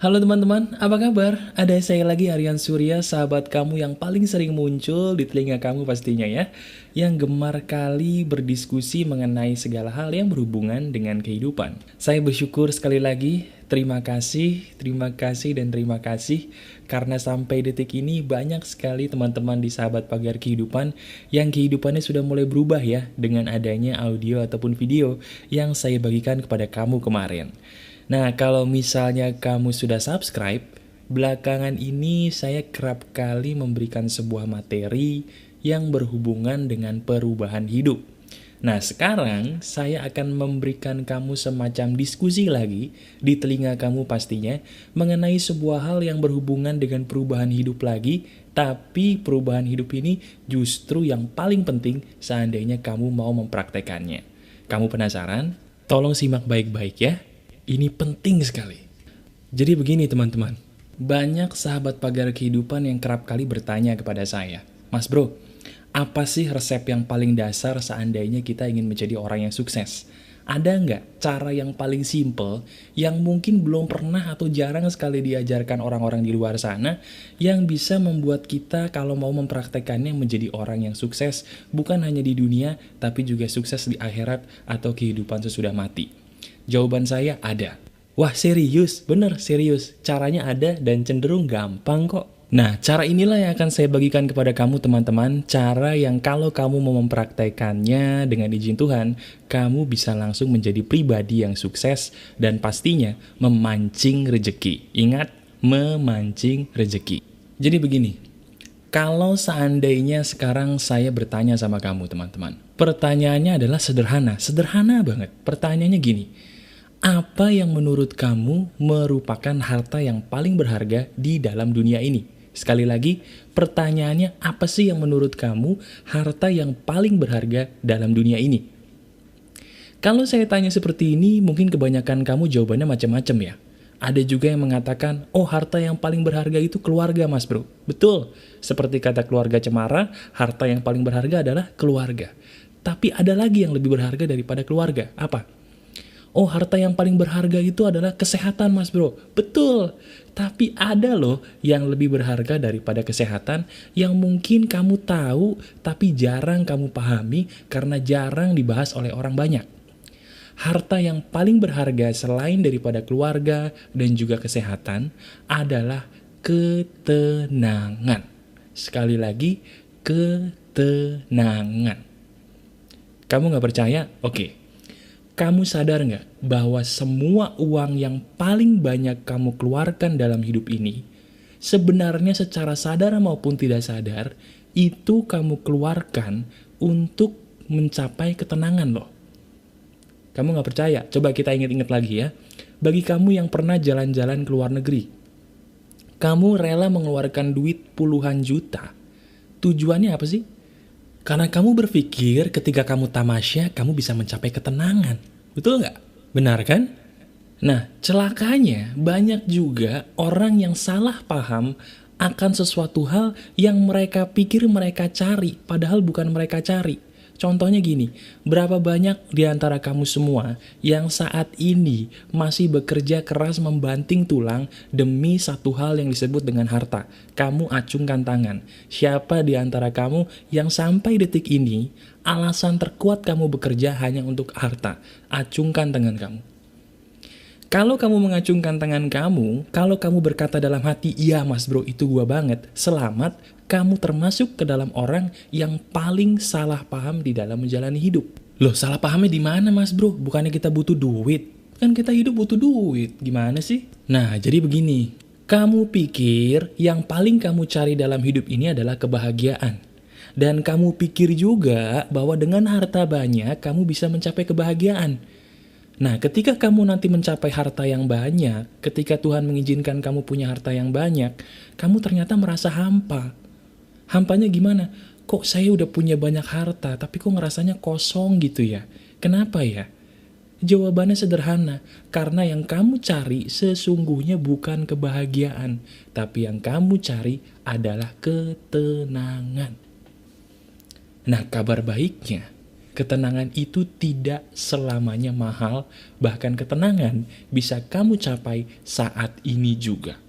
Halo teman-teman, apa kabar? Ada saya lagi, Aryan Surya, sahabat kamu yang paling sering muncul di telinga kamu pastinya ya, yang gemar kali berdiskusi mengenai segala hal yang berhubungan dengan kehidupan. Saya bersyukur sekali lagi, terima kasih, dan terima kasih, karena sampai detik ini banyak sekali teman-teman di sahabat pagar kehidupan yang kehidupannya sudah mulai berubah ya, dengan adanya audio ataupun video yang saya bagikan kepada kamu kemarin. Nah, kalau misalnya kamu sudah subscribe, belakangan ini saya kerap kali memberikan sebuah materi yang berhubungan dengan perubahan hidup. Nah, sekarang saya akan memberikan kamu semacam diskusi lagi di telinga kamu pastinya mengenai sebuah hal yang berhubungan dengan perubahan hidup lagi, tapi perubahan hidup ini justru yang paling penting seandainya kamu mau mempraktekannya. Kamu penasaran? Tolong simak baik-baik ya. Ini penting sekali. Jadi begini teman-teman, banyak sahabat pagar kehidupan yang kerap kali bertanya kepada saya, Mas bro, apa sih resep yang paling dasar seandainya kita ingin menjadi orang yang sukses? Ada nggak cara yang paling simple, yang mungkin belum pernah atau jarang sekali diajarkan orang-orang di luar sana, yang bisa membuat kita kalau mau mempraktekannya menjadi orang yang sukses, bukan hanya di dunia, tapi juga sukses di akhirat atau kehidupan sesudah mati? Jawaban saya ada. Wah serius, bener serius. Caranya ada dan cenderung gampang kok. Nah, cara inilah yang akan saya bagikan kepada kamu teman-teman. Cara yang kalau kamu mau mempraktekannya dengan izin Tuhan, kamu bisa langsung menjadi pribadi yang sukses dan pastinya memancing rejeki. Ingat, memancing rejeki. Jadi begini, kalau seandainya sekarang saya bertanya sama kamu teman-teman, pertanyaannya adalah sederhana banget. Pertanyaannya gini, apa yang menurut kamu merupakan harta yang paling berharga di dalam dunia ini? Sekali lagi, pertanyaannya apa sih yang menurut kamu harta yang paling berharga dalam dunia ini? Kalau saya tanya seperti ini, mungkin kebanyakan kamu jawabannya macam-macam ya. Ada juga yang mengatakan, oh harta yang paling berharga itu keluarga mas bro. Betul, seperti kata keluarga Cemara, harta yang paling berharga adalah keluarga. Tapi ada lagi yang lebih berharga daripada keluarga, apa? Oh harta yang paling berharga itu adalah kesehatan mas bro. Betul, tapi ada loh yang lebih berharga daripada kesehatan yang mungkin kamu tahu tapi jarang kamu pahami karena jarang dibahas oleh orang banyak. Harta yang paling berharga selain daripada keluarga dan juga kesehatan adalah ketenangan. Sekali lagi, ketenangan. Kamu nggak percaya? Oke. Kamu sadar nggak bahwa semua uang yang paling banyak kamu keluarkan dalam hidup ini, sebenarnya secara sadar maupun tidak sadar, itu kamu keluarkan untuk mencapai ketenangan loh. Kamu nggak percaya? Coba kita ingat-ingat lagi ya. Bagi kamu yang pernah jalan-jalan ke luar negeri, kamu rela mengeluarkan duit puluhan juta. Tujuannya apa sih? Karena kamu berpikir ketika kamu tamasya, kamu bisa mencapai ketenangan. Betul nggak? Benar kan? Nah, celakanya banyak juga orang yang salah paham akan sesuatu hal yang mereka pikir mereka cari, padahal bukan mereka cari. Contohnya gini, berapa banyak di antara kamu semua yang saat ini masih bekerja keras membanting tulang demi satu hal yang disebut dengan harta? Kamu acungkan tangan. Siapa di antara kamu yang sampai detik ini alasan terkuat kamu bekerja hanya untuk harta? Acungkan tangan kamu. Kalau kamu mengacungkan tangan kamu, kalau kamu berkata dalam hati, iya mas bro itu gua banget, selamat, kamu termasuk ke dalam orang yang paling salah paham di dalam menjalani hidup. Loh salah pahamnya di mana mas bro? Bukannya kita butuh duit? Kan kita hidup butuh duit, gimana sih? Nah jadi begini, kamu pikir yang paling kamu cari dalam hidup ini adalah kebahagiaan. Dan kamu pikir juga bahwa dengan harta banyak kamu bisa mencapai kebahagiaan. Nah, ketika kamu nanti mencapai harta yang banyak, ketika Tuhan mengizinkan kamu punya harta yang banyak, kamu ternyata merasa hampa. Hampanya gimana? Kok saya udah punya banyak harta, tapi kok ngerasanya kosong gitu ya? Kenapa ya? Jawabannya sederhana, karena yang kamu cari sesungguhnya bukan kebahagiaan, tapi yang kamu cari adalah ketenangan. Nah, kabar baiknya, Ketenangan itu tidak selamanya mahal, bahkan ketenangan bisa kamu capai saat ini juga.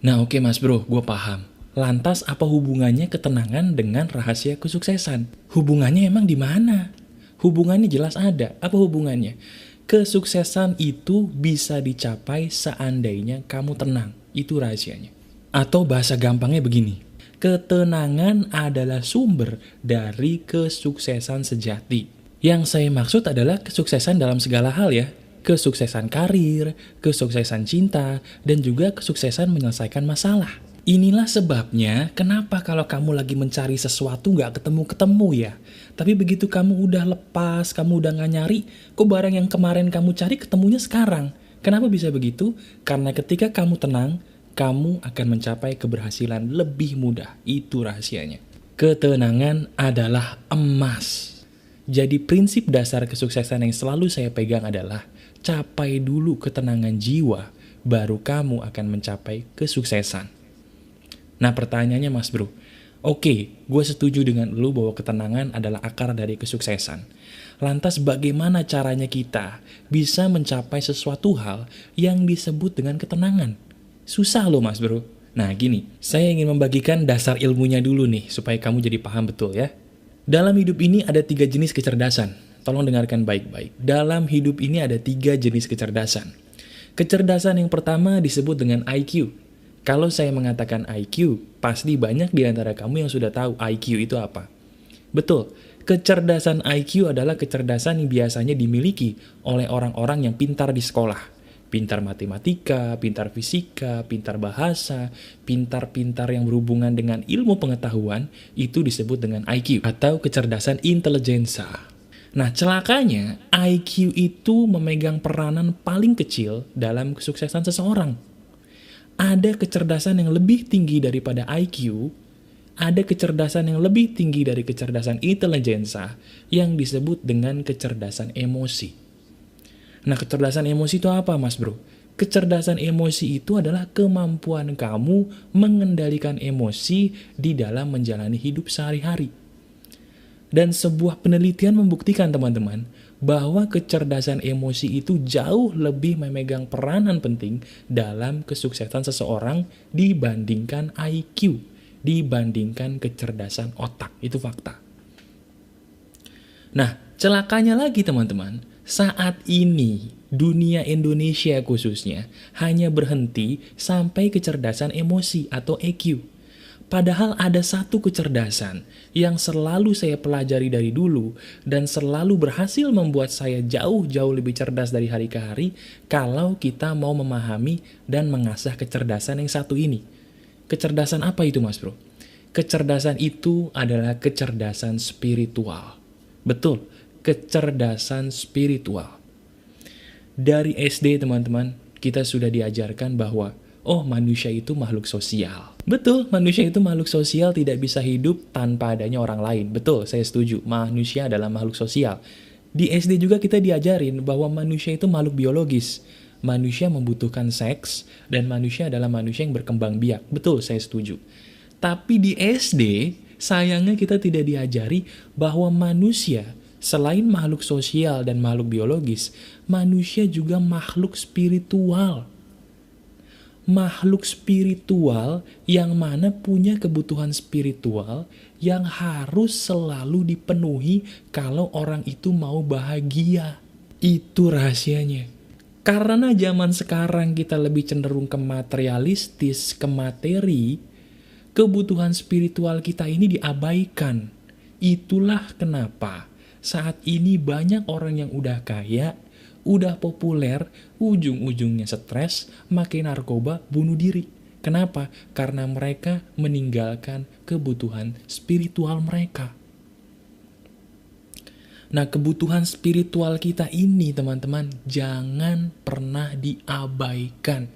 Nah oke mas bro, gue paham. Lantas apa hubungannya ketenangan dengan rahasia kesuksesan? Hubungannya emang di mana? Hubungannya jelas ada. Apa hubungannya? Kesuksesan itu bisa dicapai seandainya kamu tenang. Itu rahasianya. Atau bahasa gampangnya begini. Ketenangan adalah sumber dari kesuksesan sejati. Yang saya maksud adalah kesuksesan dalam segala hal ya. Kesuksesan karir, kesuksesan cinta, dan juga kesuksesan menyelesaikan masalah. Inilah sebabnya kenapa kalau kamu lagi mencari sesuatu gak ketemu-ketemu ya. Tapi begitu kamu udah lepas, kamu udah gak nyari, kok barang yang kemarin kamu cari ketemunya sekarang. Kenapa bisa begitu? Karena ketika kamu tenang, kamu akan mencapai keberhasilan lebih mudah. Itu rahasianya. Ketenangan adalah emas. Jadi prinsip dasar kesuksesan yang selalu saya pegang adalah capai dulu ketenangan jiwa, baru kamu akan mencapai kesuksesan. Nah pertanyaannya mas bro, oke, gue setuju dengan lu bahwa ketenangan adalah akar dari kesuksesan. Lantas bagaimana caranya kita bisa mencapai sesuatu hal yang disebut dengan ketenangan? Susah loh mas bro. Nah gini, saya ingin membagikan dasar ilmunya dulu nih, supaya kamu jadi paham betul ya. Dalam hidup ini ada 3 jenis kecerdasan. Tolong dengarkan baik-baik. Dalam hidup ini ada 3 jenis kecerdasan. Kecerdasan yang pertama disebut dengan IQ. Kalau saya mengatakan IQ, pasti banyak di antara kamu yang sudah tahu IQ itu apa. Betul, kecerdasan IQ adalah kecerdasan yang biasanya dimiliki oleh orang-orang yang pintar di sekolah. Pintar matematika, pintar fisika, pintar bahasa, pintar-pintar yang berhubungan dengan ilmu pengetahuan, itu disebut dengan IQ atau kecerdasan intelijensa. Nah, celakanya IQ itu memegang peranan paling kecil dalam kesuksesan seseorang. Ada kecerdasan yang lebih tinggi daripada IQ, ada kecerdasan yang lebih tinggi dari kecerdasan intelijensa yang disebut dengan kecerdasan emosi. Nah, kecerdasan emosi itu apa, Mas Bro? Kecerdasan emosi itu adalah kemampuan kamu mengendalikan emosi di dalam menjalani hidup sehari-hari. Dan sebuah penelitian membuktikan, teman-teman, bahwa kecerdasan emosi itu jauh lebih memegang peranan penting dalam kesuksesan seseorang dibandingkan IQ, dibandingkan kecerdasan otak. Itu fakta. Nah, celakanya lagi teman-teman, saat ini dunia Indonesia khususnya hanya berhenti sampai kecerdasan emosi atau EQ. Padahal ada satu kecerdasan yang selalu saya pelajari dari dulu dan selalu berhasil membuat saya jauh-jauh lebih cerdas dari hari ke hari kalau kita mau memahami dan mengasah kecerdasan yang satu ini. Kecerdasan apa itu mas bro? Kecerdasan itu adalah kecerdasan spiritual. Betul, kecerdasan spiritual. Dari SD teman-teman, kita sudah diajarkan bahwa oh, manusia itu makhluk sosial. Betul, manusia itu makhluk sosial, tidak bisa hidup tanpa adanya orang lain. Betul, saya setuju. Manusia adalah makhluk sosial. Di SD juga kita diajarin bahwa manusia itu makhluk biologis. Manusia membutuhkan seks, dan manusia adalah manusia yang berkembang biak. Betul, saya setuju. Tapi di SD, sayangnya kita tidak diajari bahwa manusia, selain makhluk sosial dan makhluk biologis, manusia juga makhluk spiritual. Makhluk spiritual yang mana punya kebutuhan spiritual yang harus selalu dipenuhi kalau orang itu mau bahagia. Itu rahasianya. Karena zaman sekarang kita lebih cenderung ke materialistis, ke materi, kebutuhan spiritual kita ini diabaikan. Itulah kenapa saat ini banyak orang yang udah kaya, udah populer, ujung-ujungnya stres, makin narkoba, bunuh diri. Kenapa? Karena mereka meninggalkan kebutuhan spiritual mereka. Nah, kebutuhan spiritual kita ini, teman-teman, jangan pernah diabaikan.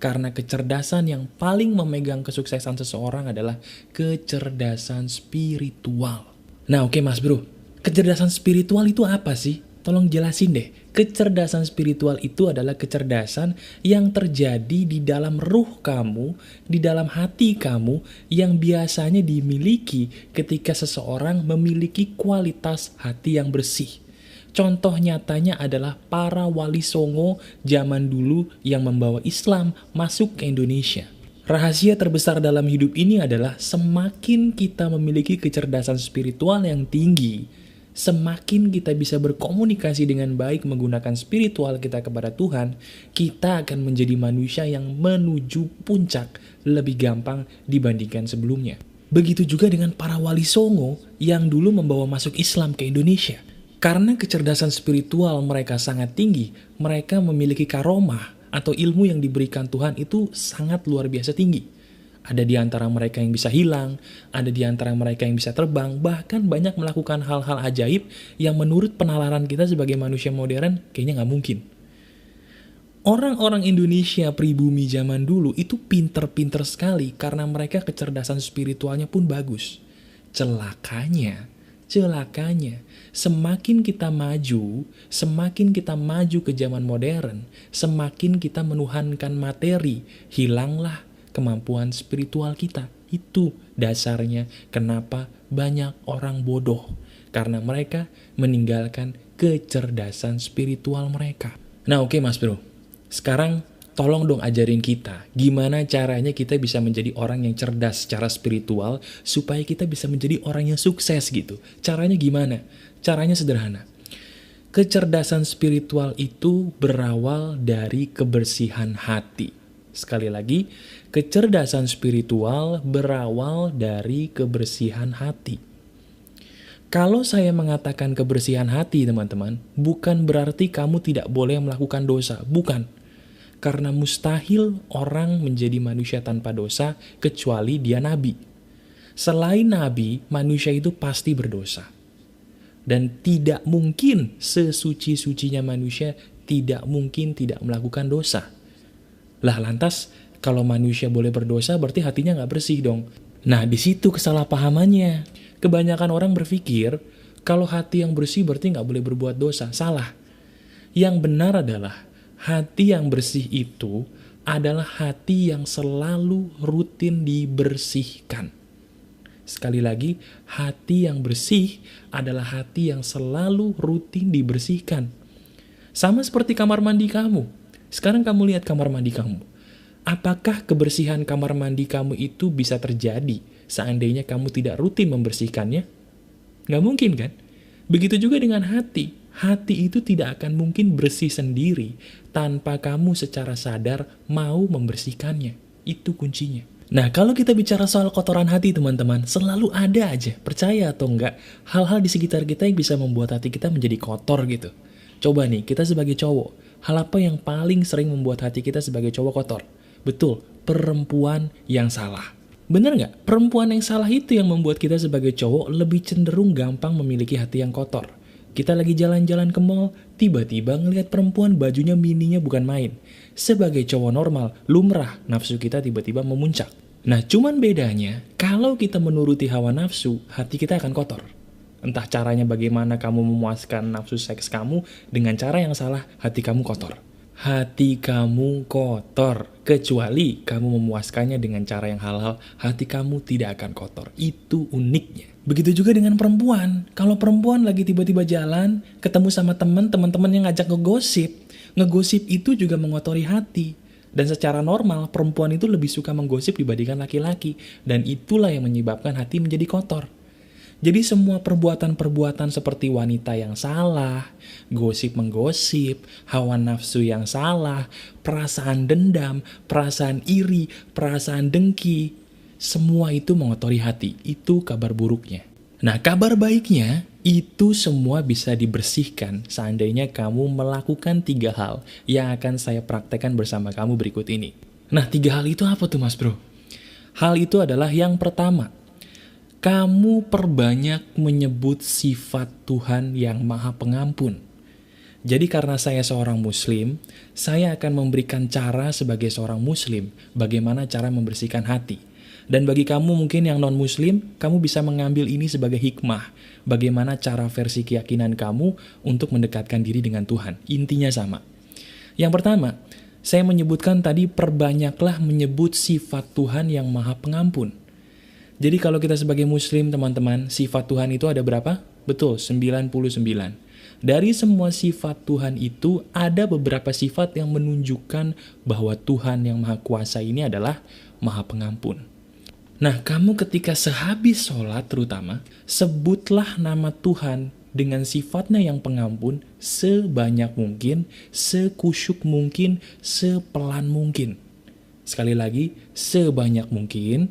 Karena kecerdasan yang paling memegang kesuksesan seseorang adalah kecerdasan spiritual. Nah, oke mas bro, kecerdasan spiritual itu apa sih? Tolong jelasin deh, kecerdasan spiritual itu adalah kecerdasan yang terjadi di dalam ruh kamu, di dalam hati kamu, yang biasanya dimiliki ketika seseorang memiliki kualitas hati yang bersih. Contoh nyatanya adalah para wali songo zaman dulu yang membawa Islam masuk ke Indonesia. Rahasia terbesar dalam hidup ini adalah semakin kita memiliki kecerdasan spiritual yang tinggi, semakin kita bisa berkomunikasi dengan baik menggunakan spiritual kita kepada Tuhan, kita akan menjadi manusia yang menuju puncak lebih gampang dibandingkan sebelumnya. Begitu juga dengan para wali songo yang dulu membawa masuk Islam ke Indonesia. Karena kecerdasan spiritual mereka sangat tinggi, mereka memiliki karomah atau ilmu yang diberikan Tuhan itu sangat luar biasa tinggi. Ada di antara mereka yang bisa hilang, ada di antara mereka yang bisa terbang, bahkan banyak melakukan hal-hal ajaib yang menurut penalaran kita sebagai manusia modern kayaknya nggak mungkin. Orang-orang Indonesia pribumi zaman dulu itu pinter-pinter sekali karena mereka kecerdasan spiritualnya pun bagus. Celakanya, semakin kita maju ke zaman modern, semakin kita menuhankan materi, hilanglah kemampuan spiritual kita. Itu dasarnya kenapa banyak orang bodoh, karena mereka meninggalkan kecerdasan spiritual mereka. Nah oke Mas Bro, sekarang tolong dong ajarin kita gimana caranya kita bisa menjadi orang yang cerdas secara spiritual supaya kita bisa menjadi orang yang sukses gitu. Caranya gimana? Caranya sederhana. Kecerdasan spiritual itu berawal dari kebersihan hati. Sekali lagi, kecerdasan spiritual berawal dari kebersihan hati. Kalau saya mengatakan kebersihan hati, teman-teman, bukan berarti kamu tidak boleh melakukan dosa. Bukan. Karena mustahil orang menjadi manusia tanpa dosa kecuali dia nabi. Selain nabi, manusia itu pasti berdosa. Dan tidak mungkin sesuci-sucinya manusia tidak mungkin tidak melakukan dosa. Lah lantas, kalau manusia boleh berdosa berarti hatinya nggak bersih dong. Nah di situ kesalahpahamannya. Kebanyakan orang berpikir kalau hati yang bersih berarti nggak boleh berbuat dosa. Salah. Yang benar adalah hati yang bersih itu adalah hati yang selalu rutin dibersihkan. Sekali lagi, hati yang bersih adalah hati yang selalu rutin dibersihkan. Sama seperti kamar mandi kamu. Sekarang kamu lihat kamar mandi kamu. Apakah kebersihan kamar mandi kamu itu bisa terjadi seandainya kamu tidak rutin membersihkannya? Nggak mungkin kan? Begitu juga dengan hati. Hati itu tidak akan mungkin bersih sendiri tanpa kamu secara sadar mau membersihkannya. Itu kuncinya. Nah, kalau kita bicara soal kotoran hati, teman-teman, selalu ada aja, percaya atau enggak, hal-hal di sekitar kita yang bisa membuat hati kita menjadi kotor gitu. Coba nih, kita sebagai cowok, hal apa yang paling sering membuat hati kita sebagai cowok kotor? Betul, perempuan yang salah. Bener nggak? Perempuan yang salah itu yang membuat kita sebagai cowok lebih cenderung gampang memiliki hati yang kotor. Kita lagi jalan-jalan ke mall, tiba-tiba ngelihat perempuan bajunya mininya bukan main. Sebagai cowok normal, lumrah nafsu kita tiba-tiba memuncak. Nah, cuman bedanya, kalau kita menuruti hawa nafsu, hati kita akan kotor. Entah caranya bagaimana kamu memuaskan nafsu seks kamu, dengan cara yang salah, hati kamu kotor. Hati kamu kotor, kecuali kamu memuaskannya dengan cara yang halal, hati kamu tidak akan kotor. Itu uniknya. Begitu juga dengan perempuan. Kalau perempuan lagi tiba-tiba jalan, ketemu sama teman-teman yang ngajak ngegosip itu juga mengotori hati. Dan secara normal, perempuan itu lebih suka menggosip dibandingkan laki-laki. Dan itulah yang menyebabkan hati menjadi kotor. Jadi semua perbuatan-perbuatan seperti wanita yang salah, gosip-menggosip, hawa nafsu yang salah, perasaan dendam, perasaan iri, perasaan dengki, semua itu mengotori hati. Itu kabar buruknya. Nah, kabar baiknya, itu semua bisa dibersihkan seandainya kamu melakukan 3 hal yang akan saya praktekkan bersama kamu berikut ini. Nah, 3 hal itu apa tuh Mas Bro? Hal itu adalah yang pertama, kamu perbanyak menyebut sifat Tuhan yang Maha Pengampun. Jadi karena saya seorang muslim, saya akan memberikan cara sebagai seorang muslim, bagaimana cara membersihkan hati. Dan bagi kamu mungkin yang non-muslim, kamu bisa mengambil ini sebagai hikmah. Bagaimana cara versi keyakinan kamu untuk mendekatkan diri dengan Tuhan. Intinya sama. Yang pertama, saya menyebutkan tadi perbanyaklah menyebut sifat Tuhan yang maha pengampun. Jadi kalau kita sebagai muslim teman-teman, sifat Tuhan itu ada berapa? Betul, 99. Dari semua sifat Tuhan itu ada beberapa sifat yang menunjukkan bahwa Tuhan yang maha kuasa ini adalah maha pengampun. Nah, kamu ketika sehabis sholat terutama, sebutlah nama Tuhan dengan sifatnya yang pengampun sebanyak mungkin, sekusyuk mungkin, sepelan mungkin. Sekali lagi, sebanyak mungkin,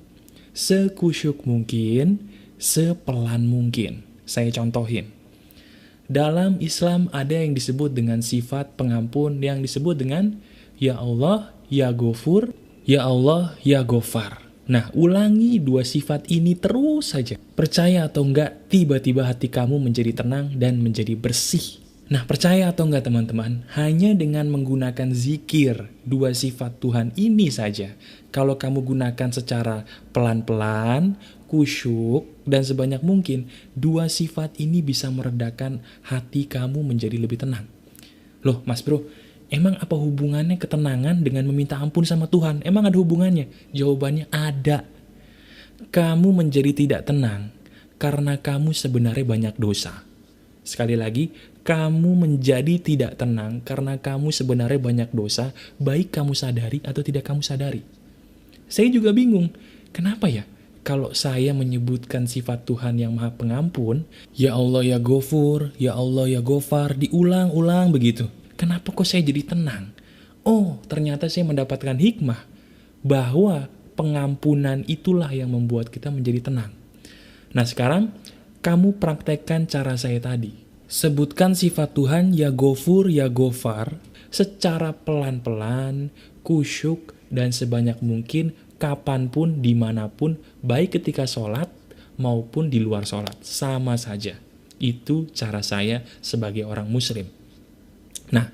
sekusyuk mungkin, sepelan mungkin. Saya contohin. Dalam Islam ada yang disebut dengan sifat pengampun yang disebut dengan Ya Allah, Ya Ghafur, Ya Allah, Ya Ghafar. Nah, ulangi dua sifat ini terus saja. Percaya atau enggak, tiba-tiba hati kamu menjadi tenang dan menjadi bersih. Nah, percaya atau enggak teman-teman, hanya dengan menggunakan zikir dua sifat Tuhan ini saja. Kalau kamu gunakan secara pelan-pelan, kusyuk, dan sebanyak mungkin, dua sifat ini bisa meredakan hati kamu menjadi lebih tenang. Loh, Mas Bro, emang apa hubungannya ketenangan dengan meminta ampun sama Tuhan? Emang ada hubungannya? Jawabannya ada. Kamu menjadi tidak tenang karena kamu sebenarnya banyak dosa. Sekali lagi, kamu menjadi tidak tenang karena kamu sebenarnya banyak dosa, baik kamu sadari atau tidak kamu sadari. Saya juga bingung, kenapa ya? Kalau saya menyebutkan sifat Tuhan yang maha pengampun, Ya Allah, Ya Ghafur, Ya Allah, Ya Ghafar, diulang-ulang begitu. Kenapa kok saya jadi tenang? Oh, ternyata saya mendapatkan hikmah bahwa pengampunan itulah yang membuat kita menjadi tenang. Nah sekarang, kamu praktekkan cara saya tadi. Sebutkan sifat Tuhan Ya Ghafur, Ya Ghafar secara pelan-pelan, kusyuk, dan sebanyak mungkin, kapanpun, dimanapun, baik ketika sholat maupun di luar sholat. Sama saja. Itu cara saya sebagai orang muslim. Nah,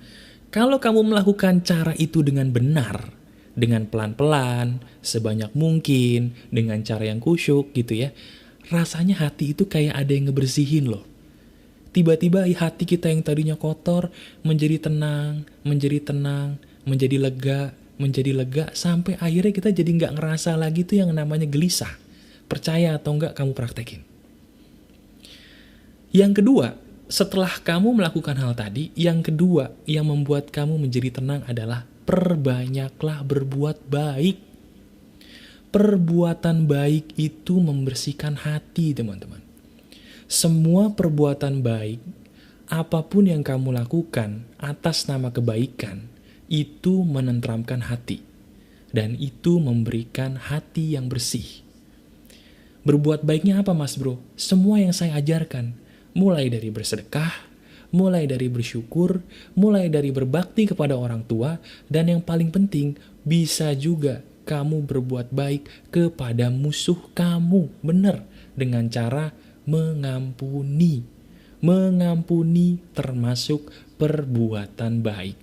kalau kamu melakukan cara itu dengan benar, dengan pelan-pelan, sebanyak mungkin, dengan cara yang kusyuk gitu ya, rasanya hati itu kayak ada yang ngebersihin loh. Tiba-tiba hati kita yang tadinya kotor menjadi tenang, menjadi lega, sampai akhirnya kita jadi nggak ngerasa lagi tuh yang namanya gelisah. Percaya atau enggak kamu praktekin. Yang kedua, setelah kamu melakukan hal tadi, yang kedua yang membuat kamu menjadi tenang adalah perbanyaklah berbuat baik. Perbuatan baik itu membersihkan hati, teman-teman. Semua perbuatan baik, apapun yang kamu lakukan atas nama kebaikan, itu menenteramkan hati. Dan itu memberikan hati yang bersih. Berbuat baiknya apa Mas Bro? Semua yang saya ajarkan. Mulai dari bersedekah, mulai dari bersyukur, mulai dari berbakti kepada orang tua, dan yang paling penting, bisa juga kamu berbuat baik kepada musuh kamu. Benar, dengan cara mengampuni. Mengampuni termasuk perbuatan baik.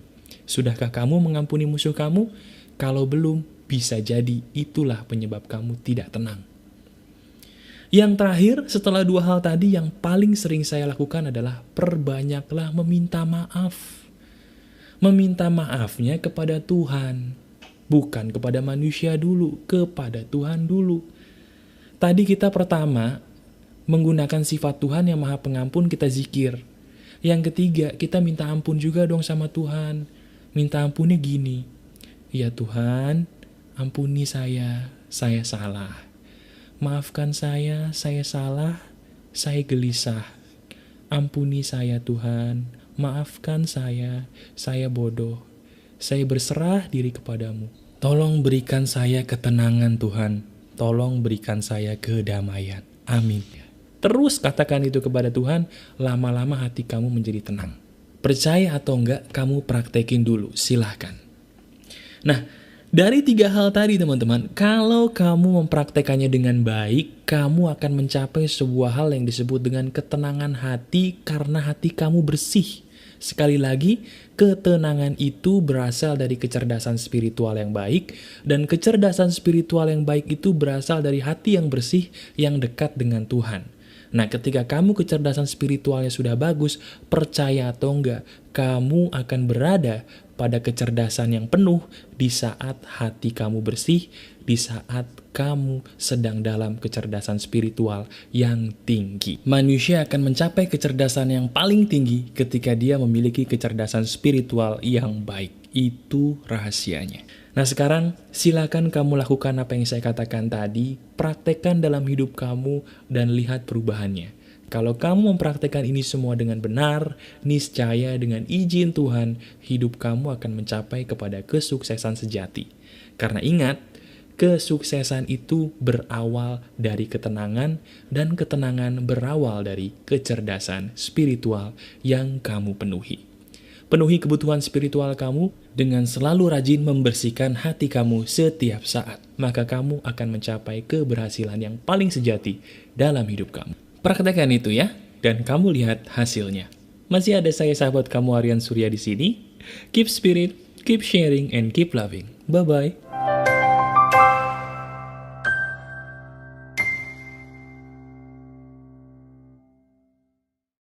Sudahkah kamu mengampuni musuh kamu? Kalau belum, bisa jadi itulah penyebab kamu tidak tenang. Yang terakhir, setelah dua hal tadi, yang paling sering saya lakukan adalah perbanyaklah meminta maaf. Meminta maafnya kepada Tuhan. Bukan kepada manusia dulu, kepada Tuhan dulu. Tadi kita pertama, menggunakan sifat Tuhan yang maha pengampun, kita zikir. Yang ketiga, kita minta ampun juga dong sama Tuhan. Minta ampunnya gini, Ya Tuhan, ampuni saya salah. Maafkan saya salah, saya gelisah. Ampuni saya Tuhan, maafkan saya bodoh. Saya berserah diri kepadamu. Tolong berikan saya ketenangan Tuhan. Tolong berikan saya kedamaian. Amin. Terus katakan itu kepada Tuhan, lama-lama hati kamu menjadi tenang. Percaya atau enggak, kamu praktekin dulu, silahkan. Nah, dari tiga hal tadi teman-teman, kalau kamu mempraktekannya dengan baik, kamu akan mencapai sebuah hal yang disebut dengan ketenangan hati karena hati kamu bersih. Sekali lagi, ketenangan itu berasal dari kecerdasan spiritual yang baik, dan kecerdasan spiritual yang baik itu berasal dari hati yang bersih yang dekat dengan Tuhan. Nah, ketika kamu kecerdasan spiritualnya sudah bagus, percaya atau enggak, kamu akan berada pada kecerdasan yang penuh di saat hati kamu bersih, di saat kamu sedang dalam kecerdasan spiritual yang tinggi. Manusia akan mencapai kecerdasan yang paling tinggi ketika dia memiliki kecerdasan spiritual yang baik. Itu rahasianya. Nah, sekarang silakan kamu lakukan apa yang saya katakan tadi, praktekkan dalam hidup kamu dan lihat perubahannya. Kalau kamu mempraktekkan ini semua dengan benar, niscaya dengan izin Tuhan, hidup kamu akan mencapai kepada kesuksesan sejati. Karena ingat, kesuksesan itu berawal dari ketenangan, dan ketenangan berawal dari kecerdasan spiritual yang kamu penuhi. Penuhi kebutuhan spiritual kamu dengan selalu rajin membersihkan hati kamu setiap saat. Maka kamu akan mencapai keberhasilan yang paling sejati dalam hidup kamu. Praktekkan itu ya, dan kamu lihat hasilnya. Masih ada saya sahabat kamu Aryan Surya di sini. Keep spirit, keep sharing, and keep loving. Bye-bye.